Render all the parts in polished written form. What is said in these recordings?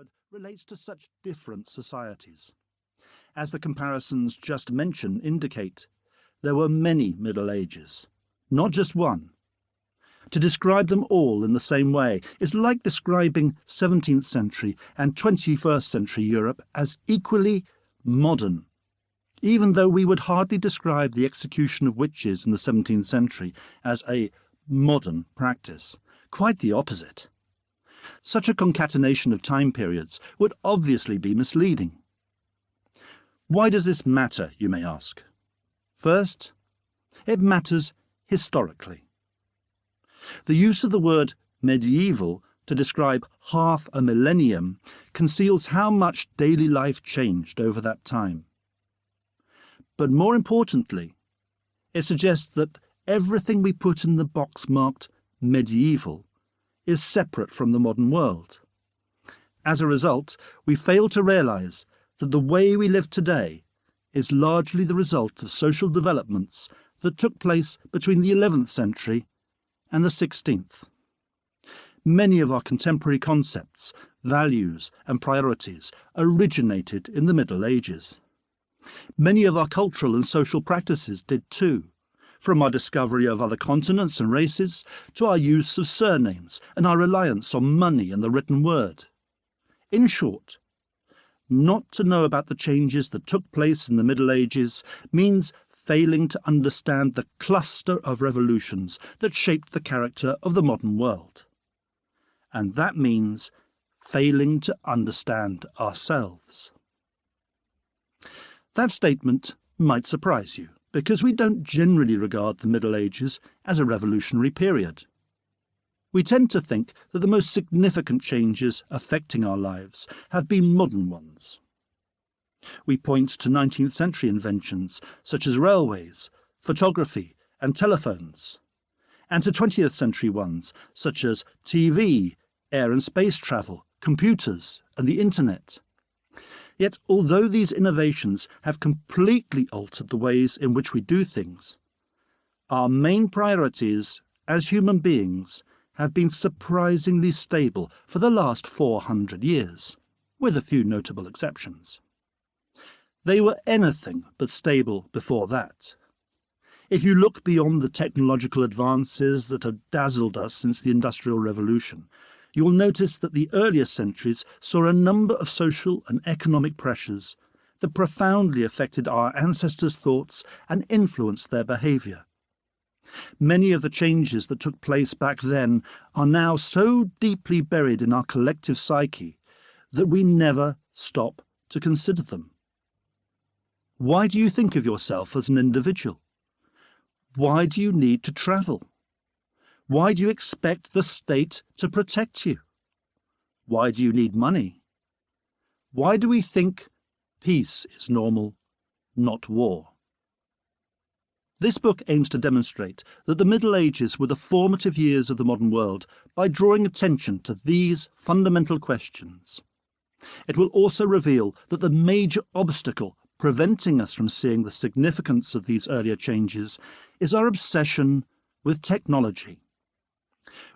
word relates to such different societies. As the comparisons just mentioned indicate, there were many Middle Ages, not just one. To describe them all in the same way is like describing 17th century and 21st century Europe as equally modern, even though we would hardly describe the execution of witches in the 17th century as a modern practice. Quite the opposite. Such a concatenation of time periods would obviously be misleading. Why does this matter, you may ask? First, it matters historically. The use of the word medieval to describe half a millennium conceals how much daily life changed over that time. But more importantly, it suggests that everything we put in the box marked medieval is separate from the modern world. As a result, we fail to realise that the way we live today is largely the result of social developments that took place between the 11th century and the 16th. Many of our contemporary concepts, values and priorities originated in the Middle Ages. Many of our cultural and social practices did too, from our discovery of other continents and races to our use of surnames and our reliance on money and the written word. In short, not to know about the changes that took place in the Middle Ages means failing to understand the cluster of revolutions that shaped the character of the modern world. And that means failing to understand ourselves. That statement might surprise you, because we don't generally regard the Middle Ages as a revolutionary period. We tend to think that the most significant changes affecting our lives have been modern ones. We point to 19th century inventions such as railways, photography and telephones, and to 20th century ones such as TV, air and space travel, computers and the internet. Yet although these innovations have completely altered the ways in which we do things, our main priorities as human beings have been surprisingly stable for the last 400 years, with a few notable exceptions. They were anything but stable before that. If you look beyond the technological advances that have dazzled us since the Industrial Revolution, you will notice that the earlier centuries saw a number of social and economic pressures that profoundly affected our ancestors' thoughts and influenced their behaviour. Many of the changes that took place back then are now so deeply buried in our collective psyche that we never stop to consider them. Why do you think of yourself as an individual? Why do you need to travel? Why do you expect the state to protect you? Why do you need money? Why do we think peace is normal, not war? This book aims to demonstrate that the Middle Ages were the formative years of the modern world by drawing attention to these fundamental questions. It will also reveal that the major obstacle preventing us from seeing the significance of these earlier changes is our obsession with technology.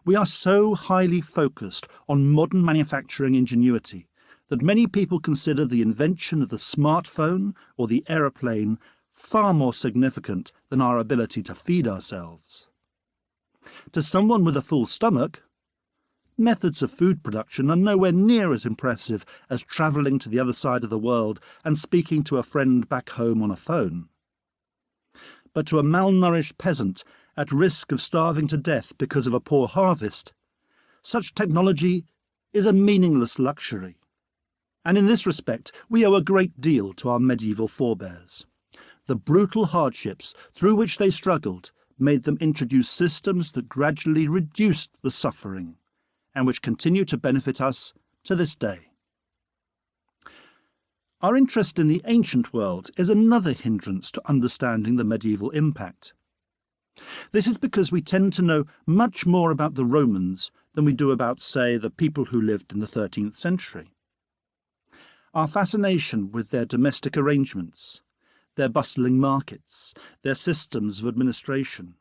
We are so highly focused on modern manufacturing ingenuity that many people consider the invention of the smartphone or the aeroplane far more significant than our ability to feed ourselves. To someone with a full stomach, methods of food production are nowhere near as impressive as travelling to the other side of the world and speaking to a friend back home on a phone. But to a malnourished peasant at risk of starving to death because of a poor harvest, such technology is a meaningless luxury. And in this respect, we owe a great deal to our medieval forebears. The brutal hardships through which they struggled made them introduce systems that gradually reduced the suffering, and which continue to benefit us to this day. Our interest in the ancient world is another hindrance to understanding the medieval impact. This is because we tend to know much more about the Romans than we do about, say, the people who lived in the 13th century. Our fascination with their domestic arrangements, their bustling markets, their systems of administration,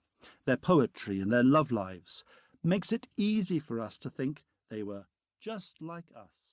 their poetry and their love lives makes it easy for us to think they were just like us.